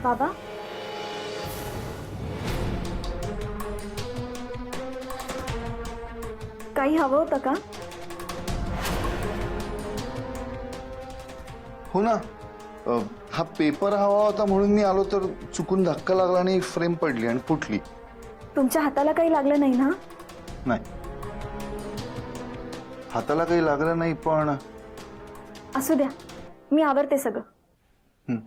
बाबा, काही हवं होतं का? हो ना, हा पेपर हवा होता म्हणून मी आलो, तर चुकून धक्का लागला आणि फ्रेम पडली आणि फुटली. तुमच्या हाताला काही लागलं नाही ना? नाही, हाताला काही लागलं नाही, पण असू द्या, मी आवरते सगळं. हं.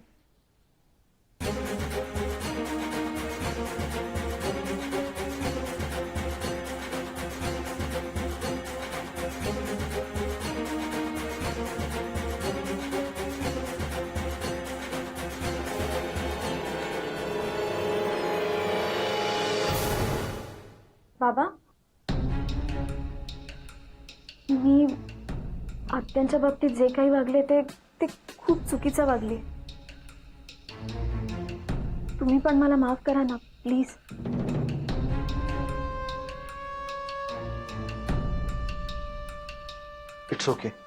बाबा, मी आत्यांच्या बाबतीत जे काही वागले ते ते खूप चुकीचं वागले. तुम्ही पण मला माफ करा ना, प्लीज. It's okay.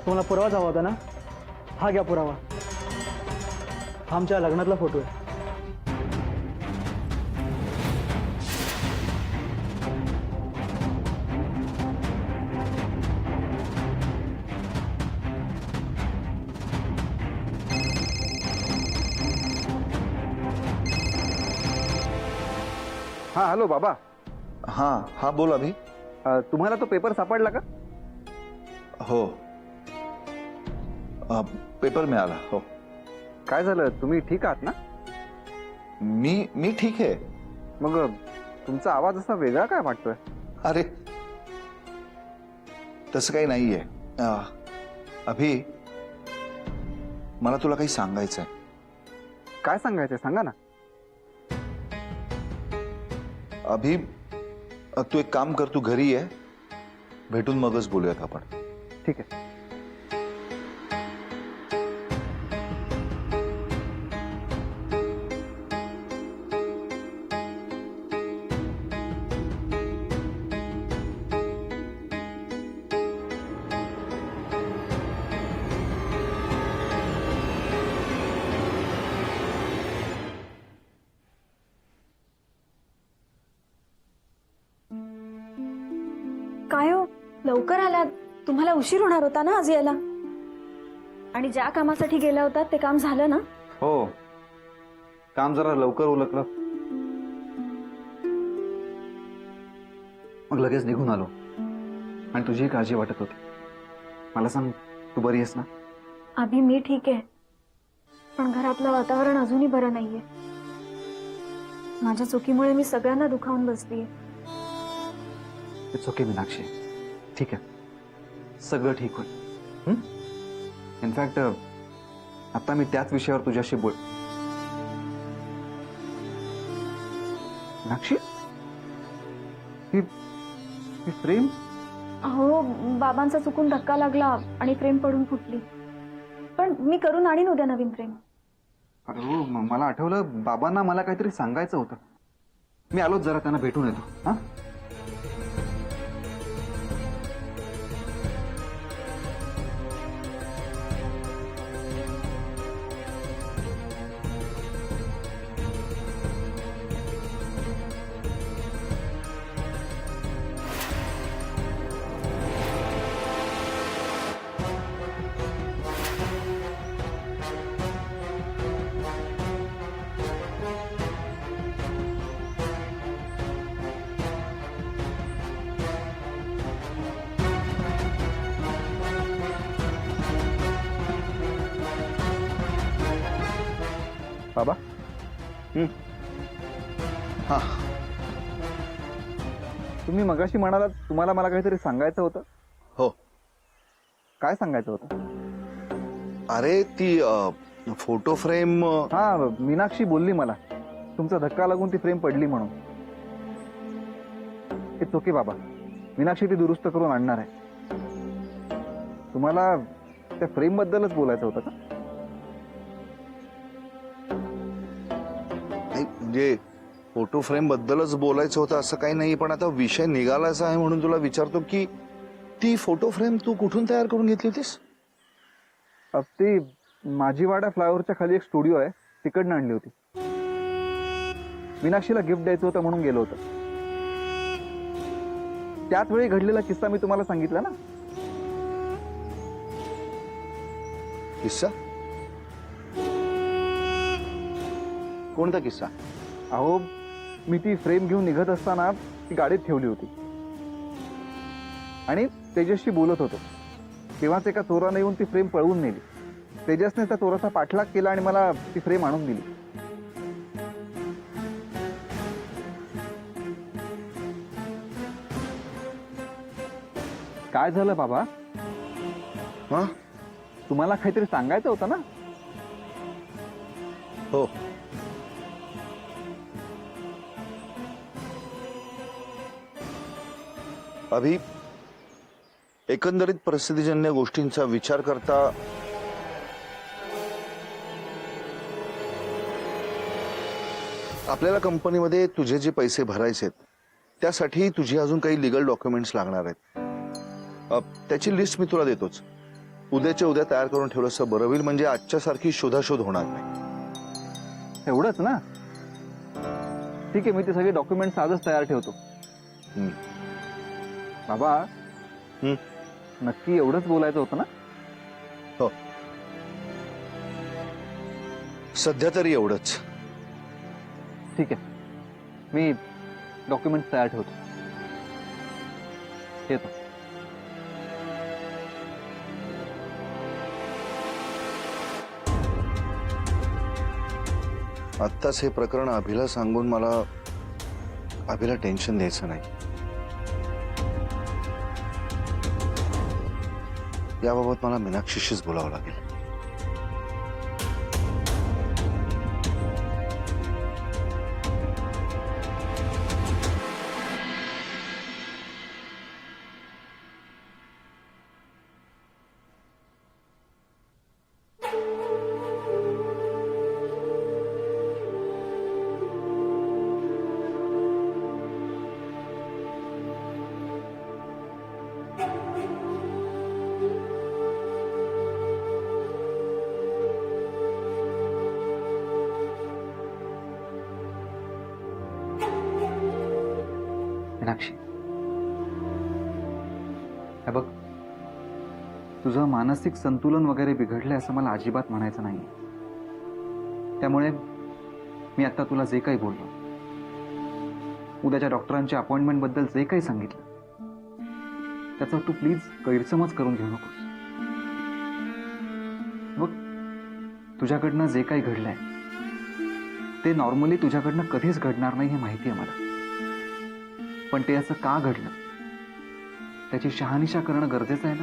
तुम्हाला पुरावाच हवा होता ना? हा घ्या पुरावा. हा आमच्या लग्नातला फोटो आहे. हाँ हॅलो बाबा. हां हां, बोल अभि. तुम्हाला तो पेपर सापडला का? हो, पेपर मिळाला. हो. काय झालं, तुम्ही ठीक आहात ना? मी ठीक आहे. मग तुमचा आवाज असा वेगळा काय वाटतोय? अरे तसं काही नाहीये. अभि, मला तुला काही सांगायचंय. काय सांगायचंय सांगा ना. अभि, तू एक काम कर, तू घरी ये, भेटून मगच बोलूयात आपण. ठीक आहे. काय हो, लवकर आलात? तुम्हाला उशीर होणार होता ना आज यायला. आणि ज्या कामासाठी गेला होता ते काम झालं ना? हो, काम जरा लवकर उलटलं, मग लगेच निघून आलो. आणि तुझी काळजी वाटत होती. मला सांग, तू बरी आहेस ना? अभि, मी ठीक आहे, पण घरातलं वातावरण अजूनही बरं नाहीये. माझ्या चुकीमुळे मी सगळ्यांना दुखावून बसलीये. इट्स ओके मीनाक्षी, ठीक आहे, सगळं ठीक होईल. इनफॅक्ट आता मी त्याच विषयावर तुझ्याशी बोल. मीनाक्षी, ही फ्रेम? अहो बाबांचा चुकून धक्का लागला आणि फ्रेम पडून फुटली. पण मी करून आणीन उद्या नवीन फ्रेम. अरे हो, मला आठवलं बाबांना मला काहीतरी सांगायचं होतं. मी आलोच, जरा त्यांना भेटून येतो. हा, बाबा. हा, तुम्ही मगाशी म्हणालात तुम्हाला मला काहीतरी सांगायचं होतं. हो. काय सांगायचं होतं? अरे ती फोटो फ्रेम. हा, मीनाक्षी बोलली मला तुमचा धक्का लागून ती फ्रेम पडली म्हणून. इट्स ओके बाबा, मीनाक्षी ती दुरुस्त करून आणणार आहे. तुम्हाला त्या फ्रेम बद्दलच बोलायचं होतं का? नाही म्हणजे फोटो फ्रेम बद्दलच बोलायचं होतं असं काही नाही, पण आता विषय निघालायचा आहे म्हणून तुला विचारतो की ती फोटो फ्रेम तू कुठून तयार करून घेतली होतीस? ती माझीवाडा फ्लायओव्हरच्या खाली एक स्टुडिओ आहे, तिकडनं आणली होती. मीनाक्षीला गिफ्ट द्यायचं होतं म्हणून गेलो होतं. त्याच वेळी घडलेला किस्सा मी तुम्हाला सांगितला ना. किस्सा? कोणता किस्सा? अहो, मी ती फ्रेम घेऊन निघत असताना ती गाडीत ठेवली होती आणि तेजसशी बोलत होतो. तेव्हाच एका चोराने येऊन ती फ्रेम पळवून नेली. तेजसने त्या चोराचा पाठलाग केला आणि मला ती फ्रेम आणून दिली. काय झालं बाबा? हा, तुम्हाला काहीतरी सांगायचं होतं ना. हो. अभि, एकंदरीत परिस्थितीजन्य गोष्टींचा विचार करता आपल्याला कंपनीमध्ये तुझे जे पैसे भरायचे आहेत त्यासाठी तुझी अजून काही लिगल डॉक्युमेंट्स लागणार आहेत. त्याची लिस्ट मी तुला देतोच. उद्याच्या उद्या तयार करून ठेवलंस बरं होईल, म्हणजे आजच्या सारखी शोधाशोध होणार नाही. एवढंच ना? ठीक आहे, मी ते सगळे डॉक्युमेंट्स आजच तयार ठेवतो. बाबा, नक्की एवढंच बोलायचं होतं ना? हो, सध्या तरी एवढंच. ठीक आहे, मी डॉक्युमेंट्स तयार ठेवतो. येतो. आत्ताच हे प्रकरण अभिला सांगून मला अभिला टेन्शन द्यायचं नाही. याबाबत मला मीनाक्षीशीच बोलावं लागेल. मीनाक्षी, हे बघ, तुझं मानसिक संतुलन वगैरे बिघडलंय असं मला अजिबात म्हणायचं नाही. त्यामुळे मी आता तुला जे काही बोललो, उद्याच्या डॉक्टरांच्या अपॉइंटमेंट बद्दल जे काही सांगितलं, त्याचा तू प्लीज गैरसमज करून घेऊ नकोस. बघ, तुझ्याकडनं जे काही घडलंय ते नॉर्मली तुझ्याकडनं कधीच घडणार नाही हे माहिती आहे मला. पण ते असं का घडलं त्याची शहानिशा करणं गरजेचं आहे ना.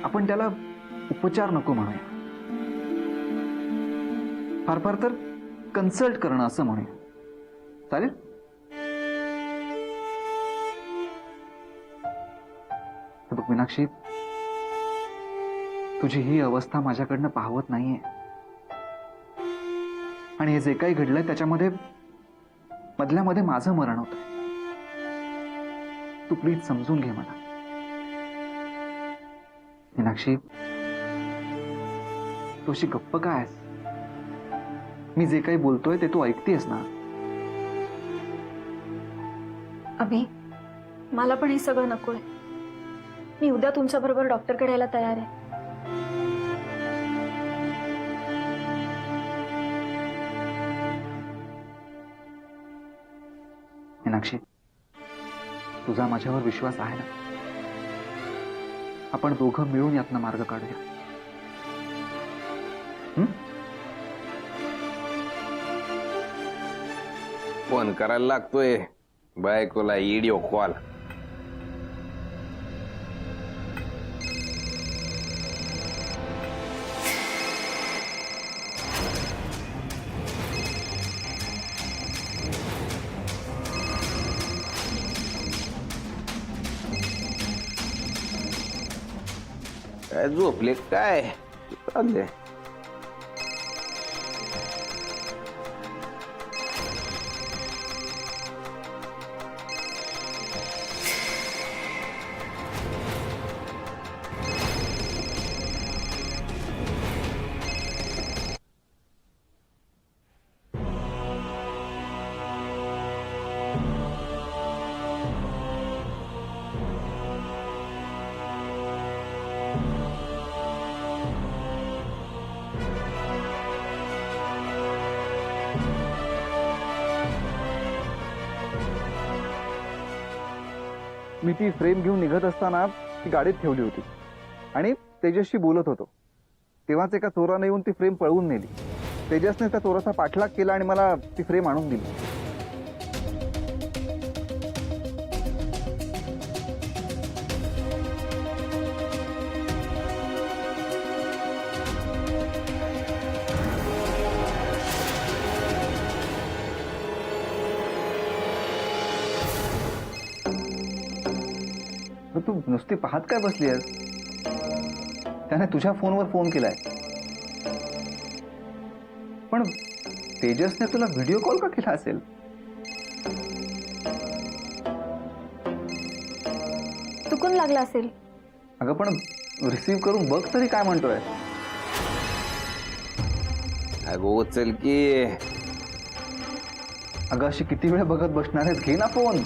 आपण त्याला उपचार नको म्हणूया, फार फार तर कन्सल्ट करणं असं म्हणूया. चालेल? हे बघ मीनाक्षी, तुझी ही अवस्था माझ्याकडनं पाहवत नाहीये, आणि हे जे काही घडलंय त्याच्यामध्ये मधल्या मध्ये माझं मरण होतंय. तू प्लीज समजून घे मला. मीनाक्षी, तू अशी गप्प काय आहेस? मी जे काही बोलतोय ते तू ऐकतेस ना? अभि, मला पण हे सगळं नकोय. मी उद्या तुमच्या बरोबर डॉक्टरकडे यायला तयार आहे. मीनाक्षी, तुझा माझ्यावर विश्वास आहे ना? आपण दोघं मिळून यातनं मार्ग काढूया. फोन करायला लागतोय बायकोला व्हिडिओ कॉल. काय झोपले काय चालले? मी ती फ्रेम घेऊन निघत असताना ती गाडीत ठेवली होती आणि तेजसशी बोलत होतो. तेव्हाच एका चोराने येऊन ती फ्रेम पळवून नेली. तेजसने त्या चोराचा पाठलाग केला आणि मला ती फ्रेम आणून दिली. तू नुसती पाहत काय बसली आहेस? त्याने तुझ्या फोनवर फोन केलाय, पण तेजसने तुला व्हिडिओ कॉल का केला असेल? चुकून लागला असेल. अगं पण रिसीव्ह करून बघ तरी काय म्हणतोय. अगो उचल की. अगं अशी किती वेळ बघत बसणार आहेस? घे ना फोन.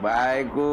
बायको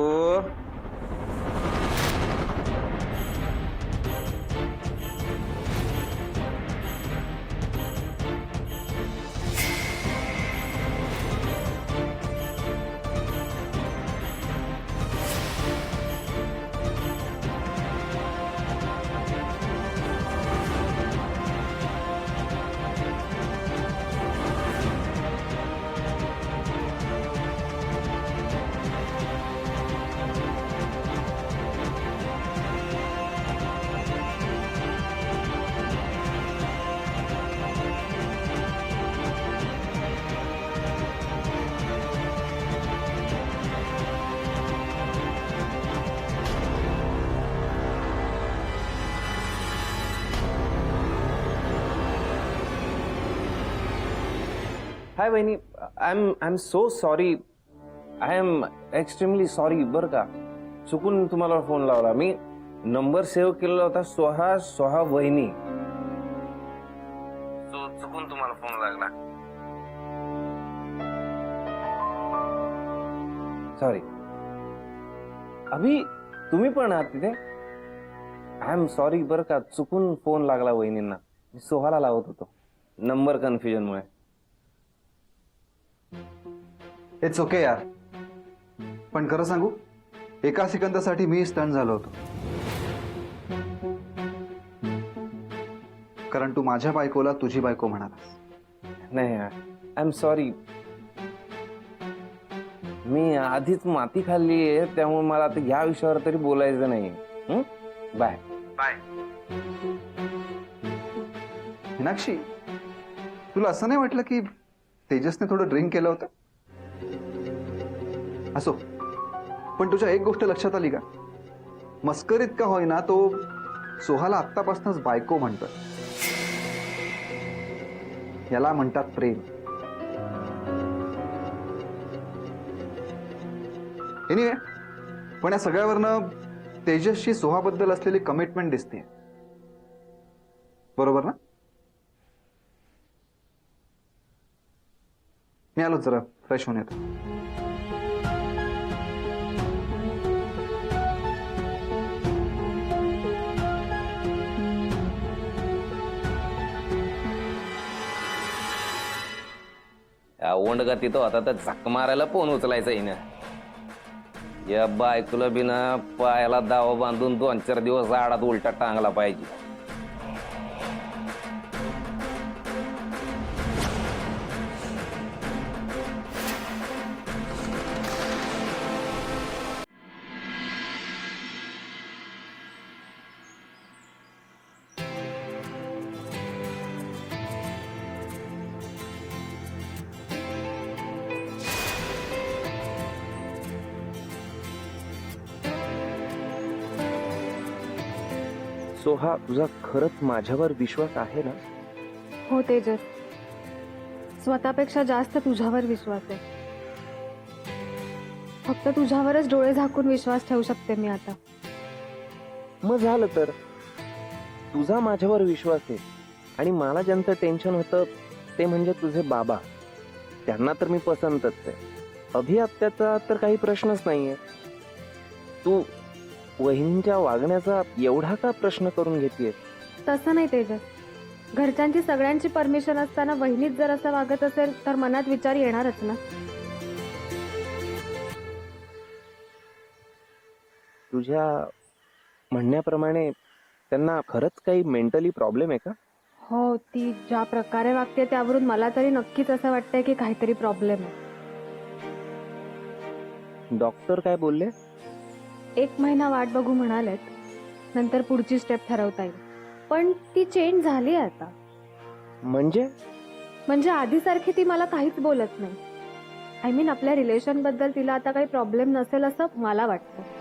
हाय बहिणी, I am so sorry. I am extremely sorry बरं का. चुकून तुम्हाला फोन लावला. मी नंबर सेव्ह केलेला होता सोहा वहिनी. चुकून तुम्हाला फोन लागला. सॉरी. अभि तुम्ही पण आहात तिथे? आय एम सॉरी बरं का. चुकून फोन लागला वहिनींना. मी सोहाला लावत होतो नंबर कन्फ्युजनमुळे. इट्स ओके यार, पण पण खरं सांगू, एका सेकंदासाठी मी स्टन झालो होतो. कारण तू माझ्या बायकोला तुझी बायको म्हणालास. नाही, आय एम सॉरी. मी आधीच माती खाल्ली आहे, त्यामुळे मला आता या विषयावर तरी बोलायचं नाही. Bye bye. मीनाक्षी, तुला असं नाही वाटलं की तेजसने थोडं ड्रिंक केलं होतं? असो, पण तुझ्या एक गोष्ट लक्षात आली का? मस्करीत का होईना तो सोहाला आत्तापासूनच बायको म्हणतोय. याला म्हणतात प्रेम. एनिवे, पण या सगळ्यावरनं तेजसशी सोहाबद्दल असलेली कमिटमेंट दिसते. बरोबर ना? मी आलो, जरा फ्रेश होऊन येतो. ओंड का तिथं होता तर झक मारायला फोन उचलायचा हिनं. या बायकोला बिना पायाला दावा बांधून 2-4 दिवस आडात उलटा टांगला पाहिजे. सोहा, तुझा खरंच माझ्यावर विश्वास आहे ना? हो तेजस, स्वतःपेक्षा जास्त तुझ्यावर विश्वास आहे. फक्त तुझ्यावरच डोळे झाकून विश्वास ठेवू शकते मी आता. मग झालं तर. तुझा माझ्यावर विश्वास आहे आणि मला ज्यांचं टेन्शन होतं ते म्हणजे तुझे बाबा. त्यांना तर मी पसंतच आहे. अभिहत्याचा तर काही प्रश्नच नाहीये. तू वहिनींच्या वागण्याचा एवढा का प्रश्न करून घेतेय? तसं नाही तेजस, घरच्यांची सगळ्यांची परमिशन असताना वहिनीच जर असं वागत असेल तर मनात विचार येणारच ना. तुझ्या म्हणण्याप्रमाणे त्यांना खरंच काही मेंटली प्रॉब्लेम आहे का? हो, ती ज्या प्रकारे वागते त्यावरून मला तरी नक्कीच असं वाटतंय की काहीतरी प्रॉब्लेम आहे. डॉक्टर काय बोलले? 1 महिना वाट बघू म्हणालेत, नंतर पुढची स्टेप ठरवता येईल. पण ती चेंज झाली आहे आता. म्हणजे आधीसारखी ती मला काहीच बोलत नाही. आय मीन आपल्या रिलेशन बद्दल तिला आता काही प्रॉब्लेम नसेल असं मला वाटतं.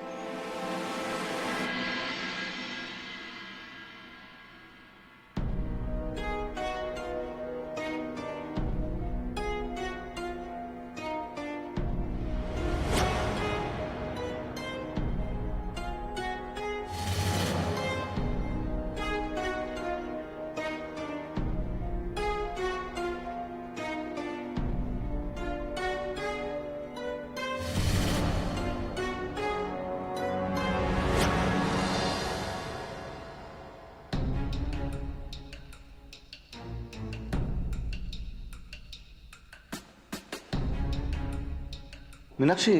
मीनाक्षी,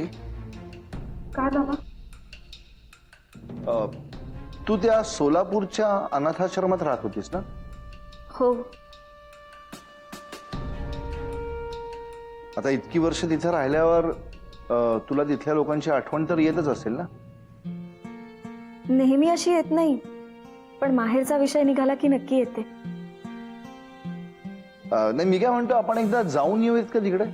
काय बाबा? तू त्या सोलापूरच्या अनाथाश्रमात राहत होतीस ना? हो. आता इतकी वर्ष तिथे राहिल्यावर तुला तिथल्या लोकांची आठवण तर येतच असेल ना? नेहमी अशी येत नाही, पण माहेरचा विषय निघाला की नक्की येते. नाही, मी काय म्हणतो, आपण एकदा जाऊन येऊयात का तिकडे?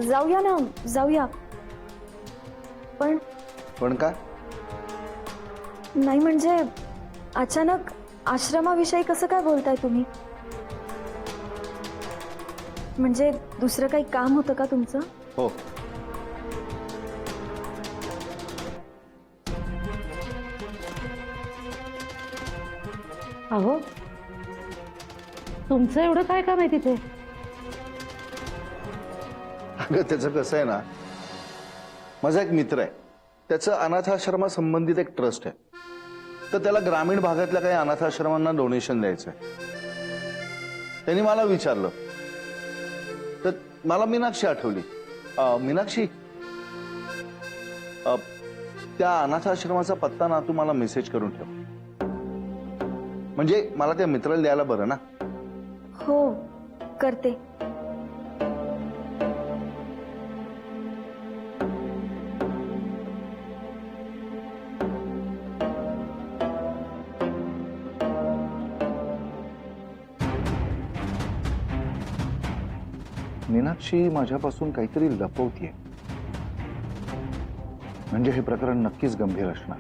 जाऊया ना, जाऊया. पण काय? नाही म्हणजे अचानक आश्रमाविषयी कसं काय बोलताय तुम्ही? म्हणजे दुसरं काही काम होतं का तुमचं? हो. अहो, तुमचं एवढं काय काम आहे तिथे? अगं त्याचं कसं आहे ना, माझा एक मित्र आहे, त्याचं अनाथाश्रमासंबंधित एक ट्रस्ट आहे, तर त्याला ग्रामीण भागातल्या काही अनाथाश्रमांना डोनेशन द्यायचं आहे. त्यांनी मला विचारलं तर मला मीनाक्षी आठवली. मीनाक्षी, त्या अनाथाश्रमाचा पत्ता ना तू मला मेसेज करून ठेव, म्हणजे मला त्या मित्राला द्यायला बरं ना. हो, करते. मीनाक्षी माझ्यापासून काहीतरी लपवतीये, म्हणजे हे प्रकरण नक्कीच गंभीर असणार.